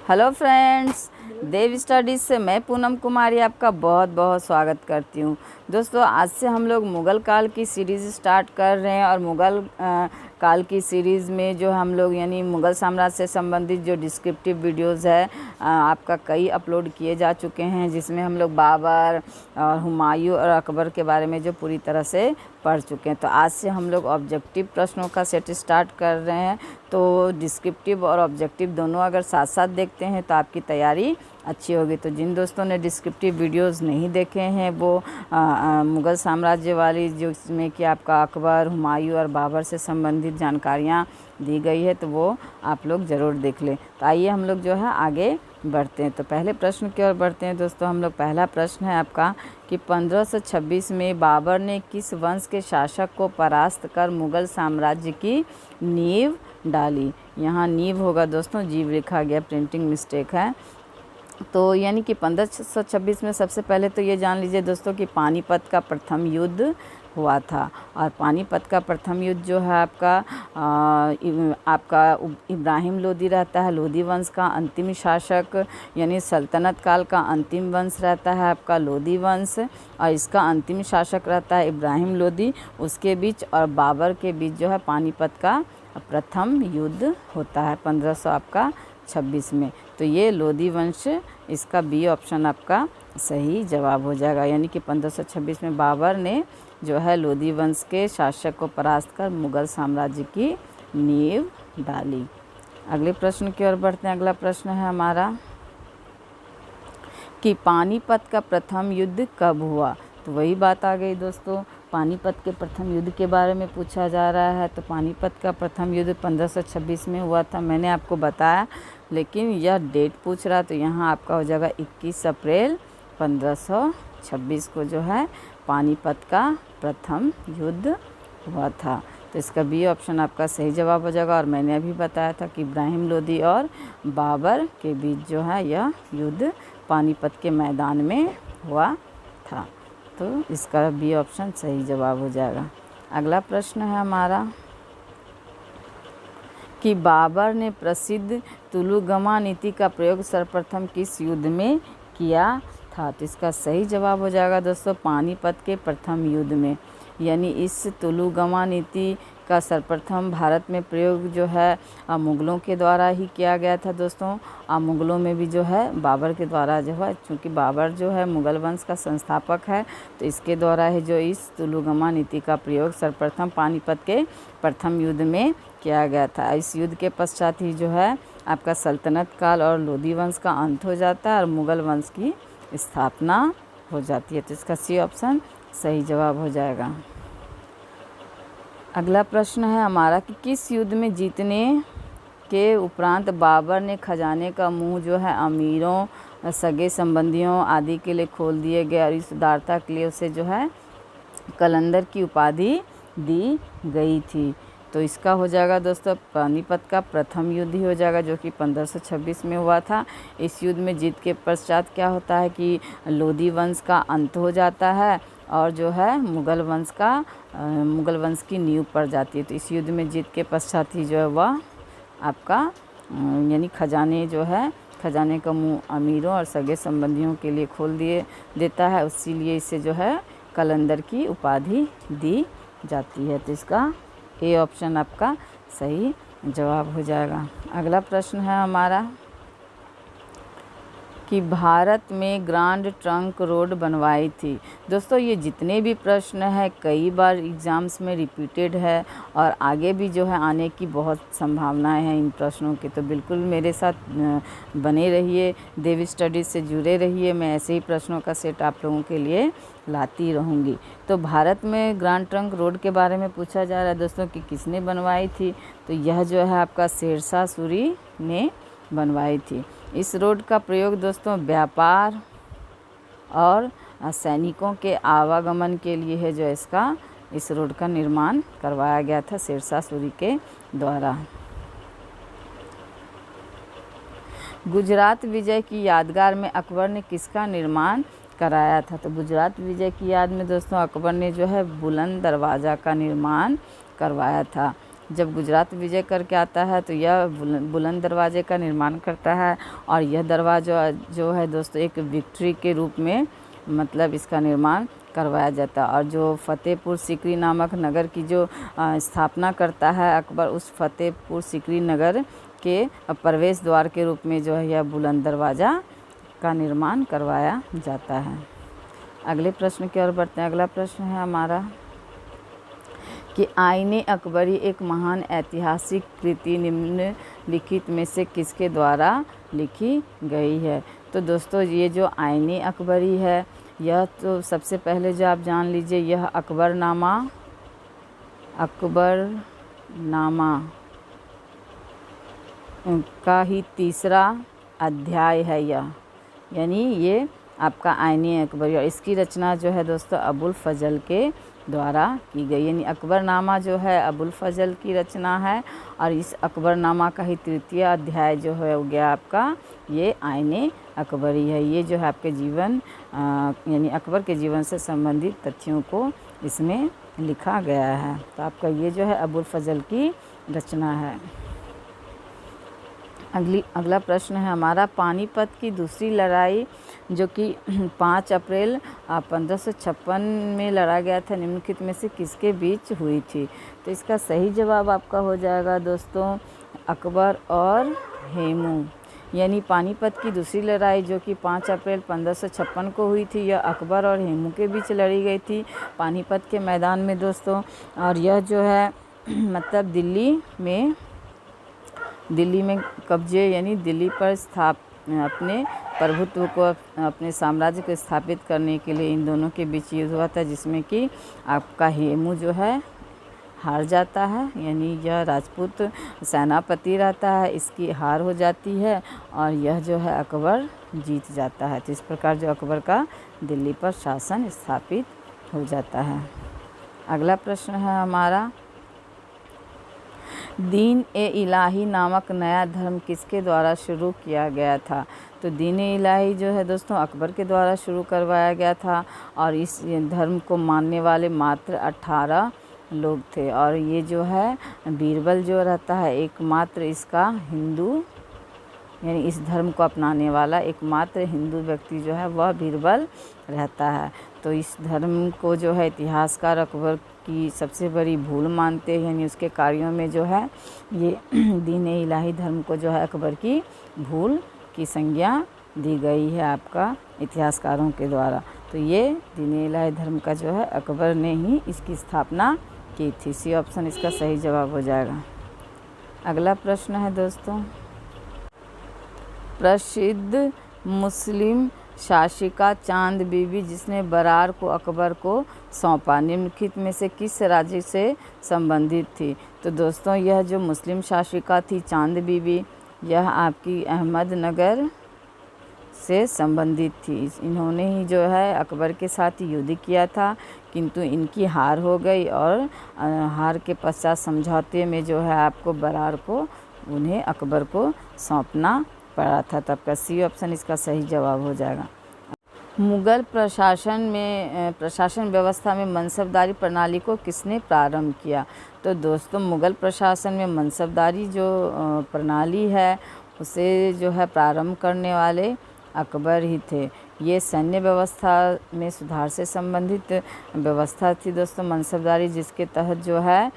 Hello friends, देव studies से मैं पूनम कुमारी आपका बहुत बहुत स्वागत करती हूँ। दोस्तों, आज से हम लोग मुग़ल काल की सीरीज़ स्टार्ट कर रहे हैं और मुग़ल काल की सीरीज़ में जो हम लोग यानी मुग़ल साम्राज्य से संबंधित जो डिस्क्रिप्टिव वीडियोज़ है आपका कई अपलोड किए जा चुके हैं, जिसमें हम लोग बाबर और हुमायूं और अकबर के बारे में जो पूरी तरह से पढ़ चुके हैं। तो आज से हम लोग ऑब्जेक्टिव प्रश्नों का सेट स्टार्ट कर रहे हैं। तो डिस्क्रिप्टिव और ऑब्जेक्टिव दोनों अगर साथ साथ देखते हैं तो आपकी तैयारी अच्छी होगी। तो जिन दोस्तों ने डिस्क्रिप्टिव वीडियोस नहीं देखे हैं वो मुग़ल साम्राज्य वाली जिसमें कि आपका अकबर, हुमायूं और बाबर से संबंधित जानकारियाँ दी गई है, तो वो आप लोग ज़रूर देख लें। तो आइए हम लोग जो है आगे बढ़ते हैं। तो पहले प्रश्न की ओर बढ़ते हैं दोस्तों। हम लोग पहला प्रश्न है आपका कि 1526 में बाबर ने किस वंश के शासक को परास्त कर मुग़ल साम्राज्य की नींव डाली। यहाँ नींव होगा दोस्तों, जीव लिखा गया, प्रिंटिंग मिस्टेक है। तो यानी कि 1526 में सबसे पहले तो ये जान लीजिए दोस्तों कि पानीपत का प्रथम युद्ध हुआ था। और पानीपत का प्रथम युद्ध जो है आपका इब्राहिम लोदी रहता है, लोदी वंश का अंतिम शासक, यानी सल्तनत काल का अंतिम वंश रहता है आपका लोदी वंश, और इसका अंतिम शासक रहता है इब्राहिम लोदी। उसके बीच और बाबर के बीच जो है पानीपत का प्रथम युद्ध होता है 1526 में। तो ये लोदी वंश, इसका बी ऑप्शन आपका सही जवाब हो जाएगा। यानी कि 1526 में बाबर ने जो है लोदी वंश के शासक को परास्त कर मुग़ल साम्राज्य की नींव डाली। अगले प्रश्न की ओर बढ़ते हैं। अगला प्रश्न है हमारा कि पानीपत का प्रथम युद्ध कब हुआ। तो वही बात आ गई दोस्तों, पानीपत के प्रथम युद्ध के बारे में पूछा जा रहा है। तो पानीपत का प्रथम युद्ध 1526 में हुआ था, मैंने आपको बताया, लेकिन यह डेट पूछ रहा, तो यहाँ आपका हो जाएगा 21 अप्रैल 1526 को जो है पानीपत का प्रथम युद्ध हुआ था। तो इसका बी ऑप्शन आपका सही जवाब हो जाएगा। और मैंने अभी बताया था कि इब्राहिम लोदी और बाबर के बीच जो है यह युद्ध पानीपत के मैदान में हुआ था। तो इसका बी ऑप्शन सही जवाब हो जाएगा। अगला प्रश्न है हमारा कि बाबर ने प्रसिद्ध तुलुगमा नीति का प्रयोग सर्वप्रथम किस युद्ध में किया था। तो इसका सही जवाब हो जाएगा दोस्तों पानीपत के प्रथम युद्ध में। यानी इस तुलुगमा नीति का सर्वप्रथम भारत में प्रयोग जो है मुग़लों के द्वारा ही किया गया था दोस्तों। मुग़लों में भी जो है बाबर के द्वारा जो है, चूँकि बाबर जो है मुग़ल वंश का संस्थापक है, तो इसके द्वारा ही जो इस तुलुगमा नीति का प्रयोग सर्वप्रथम पानीपत के प्रथम युद्ध में किया गया था। इस युद्ध के पश्चात ही जो है आपका सल्तनत काल और लोदी वंश का अंत हो जाता है और मुग़ल वंश की स्थापना हो जाती है। तो इसका सी ऑप्शन सही जवाब हो जाएगा। अगला प्रश्न है हमारा कि किस युद्ध में जीतने के उपरांत बाबर ने खजाने का मुंह जो है अमीरों, सगे संबंधियों आदि के लिए खोल दिए गए और इस उदारता के लिए उसे जो है कलंदर की उपाधि दी गई थी। तो इसका हो जाएगा दोस्तों पानीपत का प्रथम युद्ध ही हो जाएगा, जो कि 1526 में हुआ था। इस युद्ध में जीत के पश्चात क्या होता है कि लोदी वंश का अंत हो जाता है और जो है मुग़ल वंश की नींव पड़ जाती है। तो इस युद्ध में जीत के पश्चात ही जो है वह आपका यानी खजाने का मुंह अमीरों और सगे संबंधियों के लिए खोल देता है, इसीलिए इसे जो है कलंदर की उपाधि दी जाती है। तो इसका ए ऑप्शन आपका सही जवाब हो जाएगा। अगला प्रश्न है हमारा कि भारत में ग्रैंड ट्रंक रोड बनवाई थी। दोस्तों, ये जितने भी प्रश्न हैं कई बार एग्ज़ाम्स में रिपीटेड है और आगे भी जो है आने की बहुत संभावनाएं हैं इन प्रश्नों की। तो बिल्कुल मेरे साथ बने रहिए, देव स्टडीज़ से जुड़े रहिए, मैं ऐसे ही प्रश्नों का सेट आप लोगों के लिए लाती रहूँगी। तो भारत में ग्रैंड ट्रंक रोड के बारे में पूछा जा रहा है दोस्तों कि किसने बनवाई थी। तो यह जो है आपका शेरशाह सूरी ने बनवाई थी। इस रोड का प्रयोग दोस्तों व्यापार और सैनिकों के आवागमन के लिए है, जो इस रोड का निर्माण करवाया गया था शेरशाह सूरी के द्वारा। गुजरात विजय की यादगार में अकबर ने किसका निर्माण कराया था। तो गुजरात विजय की याद में दोस्तों अकबर ने जो है बुलंद दरवाज़ा का निर्माण करवाया था। जब गुजरात विजय करके आता है तो यह बुलंद दरवाजे का निर्माण करता है और यह दरवाज़ा जो है दोस्तों एक विक्ट्री के रूप में मतलब इसका निर्माण करवाया जाता है। और जो फतेहपुर सीकरी नामक नगर की जो स्थापना करता है अकबर, उस फतेहपुर सीकरी नगर के प्रवेश द्वार के रूप में जो है यह बुलंद दरवाज़ा का निर्माण करवाया जाता है। अगले प्रश्न की ओर बढ़ते हैं। अगला प्रश्न है हमारा कि आईने अकबरी एक महान ऐतिहासिक कृति निम्नलिखित में से किसके द्वारा लिखी गई है। तो दोस्तों ये जो आईने अकबरी है यह तो सबसे पहले जो आप जान लीजिए यह अकबरनामा का ही तीसरा अध्याय है यह, यानी ये आपका आईने अकबरी, और इसकी रचना जो है दोस्तों अबुल फजल के द्वारा की गई। यानी अकबरनामा जो है अबुल फजल की रचना है और इस अकबरनामा का ही तृतीय अध्याय जो है हो गया आपका ये आईने अकबरी है। ये जो है आपके जीवन यानी अकबर के जीवन से संबंधित तथ्यों को इसमें लिखा गया है। तो आपका ये जो है अबुल फजल की रचना है। अगला प्रश्न है हमारा पानीपत की दूसरी लड़ाई जो कि 5 अप्रैल 1556 में लड़ा गया था निम्नलिखित में से किसके बीच हुई थी। तो इसका सही जवाब आपका हो जाएगा दोस्तों अकबर और हेमू। यानी पानीपत की दूसरी लड़ाई जो कि 5 अप्रैल 1556 को हुई थी यह अकबर और हेमू के बीच लड़ी गई थी पानीपत के मैदान में दोस्तों। और यह जो है मतलब दिल्ली में कब्जे यानी दिल्ली पर अपने प्रभुत्व को अपने साम्राज्य को स्थापित करने के लिए इन दोनों के बीच युद्ध हुआ था, जिसमें कि आपका हेमू जो है हार जाता है, यानी यह राजपूत सेनापति रहता है, इसकी हार हो जाती है और यह जो है अकबर जीत जाता है। तो इस प्रकार जो अकबर का दिल्ली पर शासन स्थापित हो जाता है। अगला प्रश्न है हमारा दीन ए इलाही नामक नया धर्म किसके द्वारा शुरू किया गया था। तो दीन ए इलाही जो है दोस्तों अकबर के द्वारा शुरू करवाया गया था और इस धर्म को मानने वाले मात्र 18 लोग थे। और ये जो है बीरबल जो रहता है एकमात्र इसका हिंदू यानी इस धर्म को अपनाने वाला एकमात्र हिंदू व्यक्ति जो है वह बीरबल रहता है। तो इस धर्म को जो है इतिहासकार अकबर की सबसे बड़ी भूल मानते हैं, यानी उसके कार्यों में जो है ये दीन ए इलाही धर्म को जो है अकबर की भूल की संज्ञा दी गई है आपका इतिहासकारों के द्वारा। तो ये दीन ए इलाही धर्म का जो है अकबर ने ही इसकी स्थापना की थी। सी ऑप्शन इसका सही जवाब हो जाएगा। अगला प्रश्न है दोस्तों प्रसिद्ध मुस्लिम शासिका चांद बीबी जिसने बरार को अकबर को सौंपा निम्नलिखित में से किस राज्य से संबंधित थी। तो दोस्तों यह जो मुस्लिम शासिका थी चांद बीबी यह आपकी अहमदनगर से संबंधित थी। इन्होंने ही जो है अकबर के साथ युद्ध किया था, किंतु इनकी हार हो गई और हार के पश्चात समझौते में जो है आपको बरार को उन्हें अकबर को सौंपना पड़ा था। तब का सी ऑप्शन इसका सही जवाब हो जाएगा। मुगल प्रशासन व्यवस्था में मनसबदारी प्रणाली को किसने प्रारंभ किया। तो दोस्तों मुगल प्रशासन में मनसबदारी जो प्रणाली है उसे जो है प्रारंभ करने वाले अकबर ही थे। ये सैन्य व्यवस्था में सुधार से संबंधित व्यवस्था थी दोस्तों मनसबदारी, जिसके तहत जो है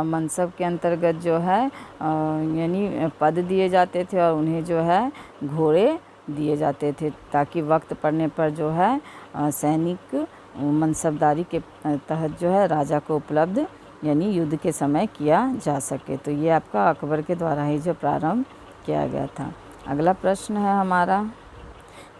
मनसब के अंतर्गत जो है यानी पद दिए जाते थे और उन्हें जो है घोड़े दिए जाते थे ताकि वक्त पड़ने पर जो है सैनिक मनसबदारी के तहत जो है राजा को उपलब्ध यानी युद्ध के समय किया जा सके। तो ये आपका अकबर के द्वारा ही जो प्रारंभ किया गया था। अगला प्रश्न है हमारा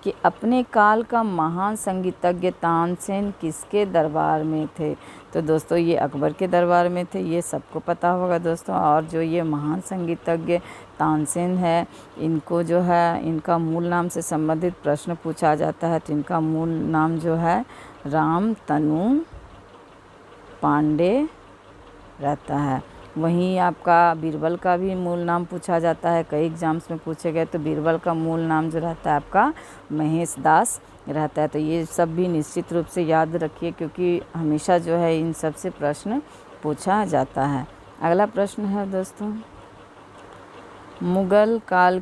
कि अपने काल का महान संगीतज्ञ तानसेन किसके दरबार में थे। तो दोस्तों ये अकबर के दरबार में थे, ये सबको पता होगा दोस्तों। और जो ये महान संगीतज्ञ तानसेन है इनको जो है इनका मूल नाम से संबंधित प्रश्न पूछा जाता है। तो इनका मूल नाम जो है रामतनु पांडे रहता है। वहीं आपका बीरबल का भी मूल नाम पूछा जाता है, कई एग्जाम्स में पूछे गए। तो बीरबल का मूल नाम जो रहता है आपका महेश दास रहता है। तो ये सब भी निश्चित रूप से याद रखिए क्योंकि हमेशा जो है इन सब से प्रश्न पूछा जाता है। अगला प्रश्न है दोस्तों, मुगल काल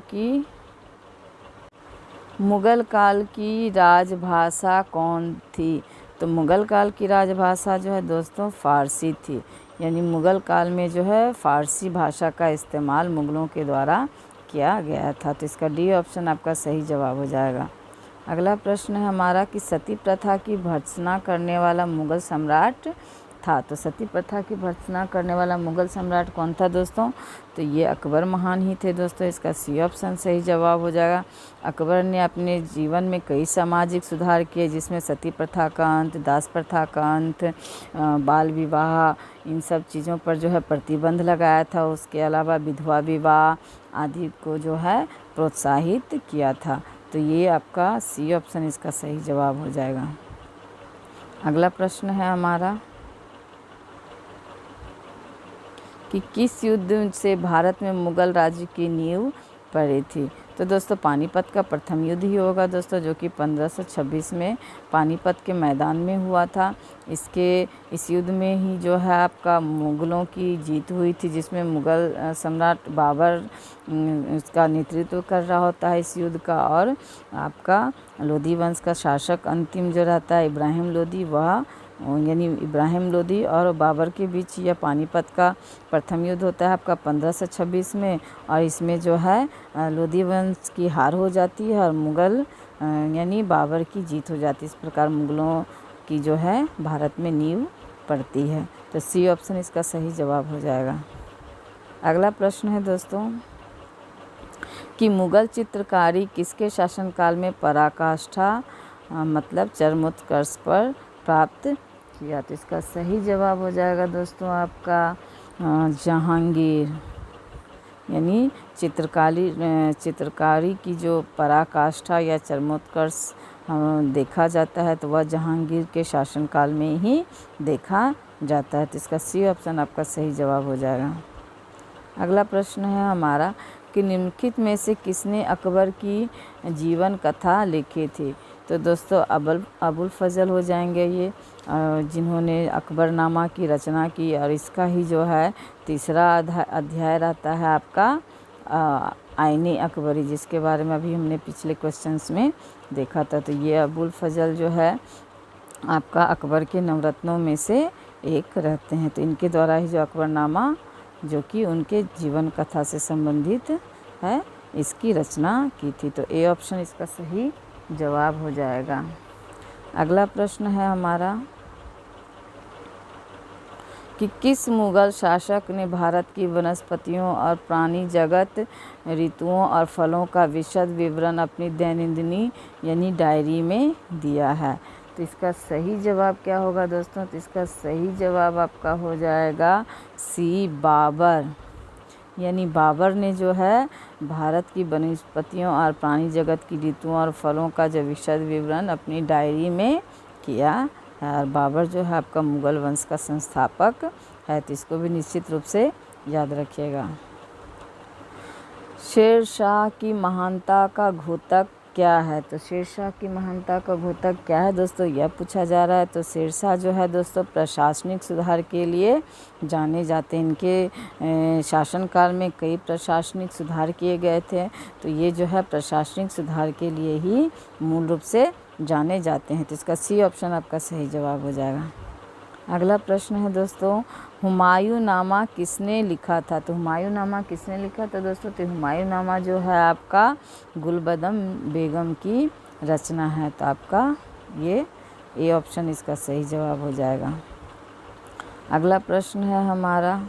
की राजभाषा कौन थी? तो मुगल काल की राजभाषा जो है दोस्तों फ़ारसी थी। यानी मुगल काल में जो है फ़ारसी भाषा का इस्तेमाल मुग़लों के द्वारा किया गया था। तो इसका डी ऑप्शन आपका सही जवाब हो जाएगा। अगला प्रश्न है हमारा कि सती प्रथा की भर्त्सना करने वाला मुग़ल सम्राट था। तो सती प्रथा की भर्त्सना करने वाला मुग़ल सम्राट कौन था दोस्तों? तो ये अकबर महान ही थे दोस्तों। इसका सी ऑप्शन सही जवाब हो जाएगा। अकबर ने अपने जीवन में कई सामाजिक सुधार किए, जिसमें सती प्रथा का अंत, दास प्रथा का अंत, बाल विवाह, इन सब चीज़ों पर जो है प्रतिबंध लगाया था। उसके अलावा विधवा विवाह आदि को जो है प्रोत्साहित किया था। तो ये आपका सी ऑप्शन इसका सही जवाब हो जाएगा। अगला प्रश्न है हमारा कि किस युद्ध से भारत में मुग़ल राज्य की नींव पड़ी थी? तो दोस्तों पानीपत का प्रथम युद्ध ही होगा दोस्तों, जो कि 1526 में पानीपत के मैदान में हुआ था। इस युद्ध में ही जो है आपका मुग़लों की जीत हुई थी, जिसमें मुग़ल सम्राट बाबर उसका नेतृत्व कर रहा होता है इस युद्ध का। और आपका लोधी वंश का शासक अंतिम जो रहता है इब्राहिम लोधी, वह यानी इब्राहिम लोधी और बाबर के बीच यह पानीपत का प्रथम युद्ध होता है आपका 1526 में। और इसमें जो है लोधी वंश की हार हो जाती है और मुग़ल यानी बाबर की जीत हो जाती है। इस प्रकार मुग़लों की जो है भारत में नींव पड़ती है। तो सी ऑप्शन इसका सही जवाब हो जाएगा। अगला प्रश्न है दोस्तों कि मुग़ल चित्रकारी किसके शासनकाल में पराकाष्ठा मतलब चरमोत्कर्ष पर प्राप्त किया? तो इसका सही जवाब हो जाएगा दोस्तों आपका जहांगीर। यानी चित्रकारी की जो पराकाष्ठा या चरमोत्कर्ष देखा जाता है तो वह जहांगीर के शासनकाल में ही देखा जाता है। तो इसका सी ऑप्शन आपका सही जवाब हो जाएगा। अगला प्रश्न है हमारा कि निम्नलिखित में से किसने अकबर की जीवन कथा लिखी थी? तो दोस्तों अबुल फजल हो जाएंगे ये, जिन्होंने अकबरनामा की रचना की। और इसका ही जो है तीसरा अध्याय रहता है आपका आईने अकबरी, जिसके बारे में अभी हमने पिछले क्वेश्चंस में देखा था। तो ये अबुल फजल जो है आपका अकबर के नवरत्नों में से एक रहते हैं। तो इनके द्वारा ही जो अकबरनामा, जो कि उनके जीवन कथा से संबंधित है, इसकी रचना की थी। तो ए ऑप्शन इसका सही जवाब हो जाएगा। अगला प्रश्न है हमारा कि किस मुग़ल शासक ने भारत की वनस्पतियों और प्राणी जगत, ऋतुओं और फलों का विशद विवरण अपनी दैनंदिनी यानी डायरी में दिया है? तो इसका सही जवाब क्या होगा दोस्तों? तो इसका सही जवाब आपका हो जाएगा सी, बाबर। यानी बाबर ने जो है भारत की वनस्पतियों और प्राणी जगत की ऋतुओं और फलों का जो विशद विवरण अपनी डायरी में किया है। और बाबर जो है आपका मुग़ल वंश का संस्थापक है। तो इसको भी निश्चित रूप से याद रखिएगा। शेरशाह की महानता का घोतक क्या है? तो शेरशाह की महानता का घोतक क्या है दोस्तों, यह पूछा जा रहा है। तो शेरशाह जो है दोस्तों प्रशासनिक सुधार के लिए जाने जाते हैं। इनके शासनकाल में कई प्रशासनिक सुधार किए गए थे। तो ये जो है प्रशासनिक सुधार के लिए ही मूल रूप से जाने जाते हैं। तो इसका सी ऑप्शन आपका सही जवाब हो जाएगा। अगला प्रश्न है दोस्तों, हुमायूंनामा किसने लिखा था? तो हुमायूंनामा किसने लिखा था दोस्तों? तो हुमायूंनामा जो है आपका गुलबदम बेगम की रचना है। तो आपका ये ए ऑप्शन इसका सही जवाब हो जाएगा। अगला प्रश्न है हमारा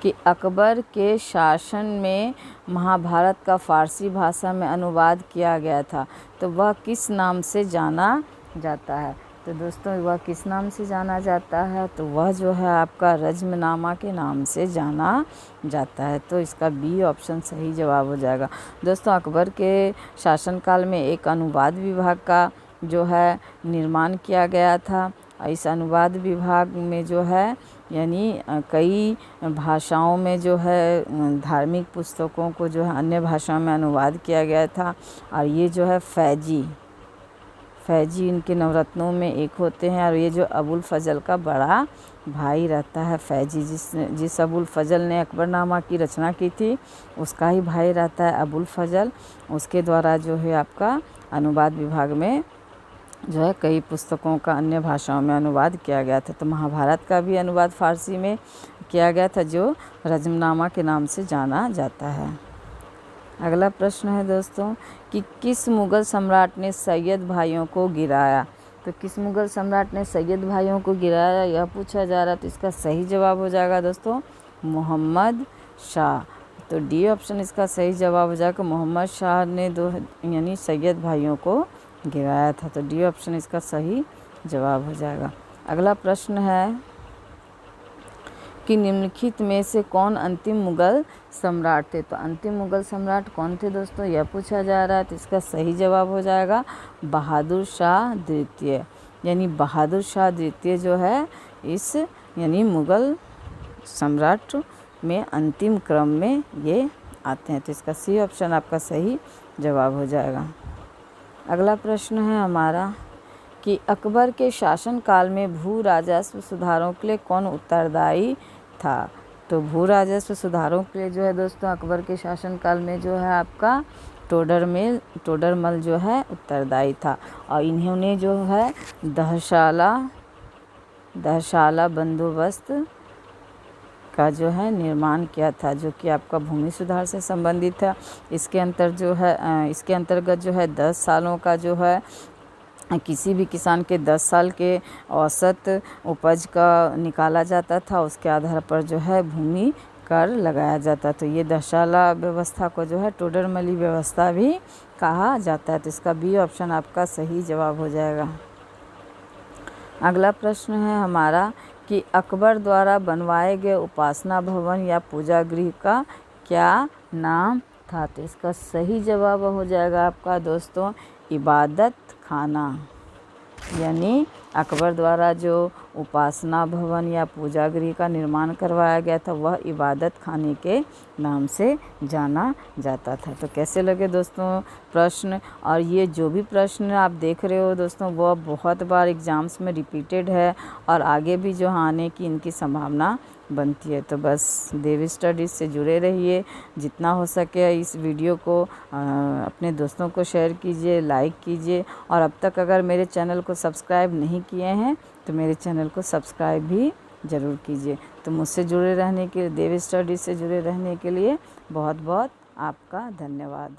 कि अकबर के शासन में महाभारत का फ़ारसी भाषा में अनुवाद किया गया था, तो वह किस नाम से जाना जाता है? तो दोस्तों वह किस नाम से जाना जाता है? तो वह जो है आपका रज्मनामा के नाम से जाना जाता है। तो इसका बी ऑप्शन सही जवाब हो जाएगा। दोस्तों अकबर के शासनकाल में एक अनुवाद विभाग का जो है निर्माण किया गया था। इस अनुवाद विभाग में जो है यानी कई भाषाओं में जो है धार्मिक पुस्तकों को जो है अन्य भाषाओं में अनुवाद किया गया था। और ये जो है फैजी इनके नवरत्नों में एक होते हैं। और ये जो अबुल फजल का बड़ा भाई रहता है फैजी, जिस अबुल फजल ने अकबरनामा की रचना की थी उसका ही भाई रहता है अबुल फजल। उसके द्वारा जो है आपका अनुवाद विभाग में जो है कई पुस्तकों का अन्य भाषाओं में अनुवाद किया गया था। तो महाभारत का भी अनुवाद फ़ारसी में किया गया था जो रजमनामा के नाम से जाना जाता है। अगला प्रश्न है दोस्तों कि किस मुग़ल सम्राट ने सैयद भाइयों को गिराया। तो किस मुग़ल सम्राट ने सैयद भाइयों को गिराया यह पूछा जा रहा है। तो इसका सही जवाब हो जाएगा दोस्तों मोहम्मद शाह। तो डी ऑप्शन इसका सही जवाब हो जाएगा। मोहम्मद शाह ने यानी सैयद भाइयों को गिराया था। तो डी ऑप्शन इसका सही जवाब हो जाएगा। अगला प्रश्न है कि निम्नलिखित में से कौन अंतिम मुग़ल सम्राट थे। तो अंतिम मुग़ल सम्राट कौन थे दोस्तों यह पूछा जा रहा है। तो इसका सही जवाब हो जाएगा बहादुर शाह द्वितीय। यानी बहादुर शाह द्वितीय जो है इस यानी मुग़ल सम्राट में अंतिम क्रम में ये आते हैं। तो इसका सी ऑप्शन आपका सही जवाब हो जाएगा। अगला प्रश्न है हमारा कि अकबर के शासनकाल में भू राजस्व सुधारों के लिए कौन उत्तरदायी था। तो भू राजस्व सुधारों के लिए जो है दोस्तों अकबर के शासनकाल में जो है आपका टोडरमल जो है उत्तरदायी था। और इन्होंने जो है दहशाला बंदोबस्त का जो है निर्माण किया था जो कि आपका भूमि सुधार से संबंधित था। इसके अंतर्गत जो है 10 सालों का जो है किसी भी किसान के 10 साल के औसत उपज का निकाला जाता था। उसके आधार पर जो है भूमि कर लगाया जाता। तो ये दहशाला व्यवस्था को जो है टोडरमली व्यवस्था भी कहा जाता है। तो इसका बी ऑप्शन आपका सही जवाब हो जाएगा। अगला प्रश्न है हमारा कि अकबर द्वारा बनवाए गए उपासना भवन या पूजा गृह का क्या नाम था। तो इसका सही जवाब हो जाएगा आपका दोस्तों इबादत खाना। यानी अकबर द्वारा जो उपासना भवन या पूजा गृह का निर्माण करवाया गया था वह इबादत खाने के नाम से जाना जाता था। तो कैसे लगे दोस्तों प्रश्न। और ये जो भी प्रश्न आप देख रहे हो दोस्तों वह बहुत बार एग्ज़ाम्स में रिपीटेड है और आगे भी जो आने की इनकी संभावना बनती है। तो बस देव स्टडीज़ से जुड़े रहिए। जितना हो सके इस वीडियो को अपने दोस्तों को शेयर कीजिए, लाइक कीजिए। और अब तक अगर मेरे चैनल को सब्सक्राइब नहीं किए हैं तो मेरे चैनल को सब्सक्राइब भी ज़रूर कीजिए। तो मुझसे जुड़े रहने के लिए, देव स्टडीज़ से जुड़े रहने के लिए बहुत बहुत आपका धन्यवाद।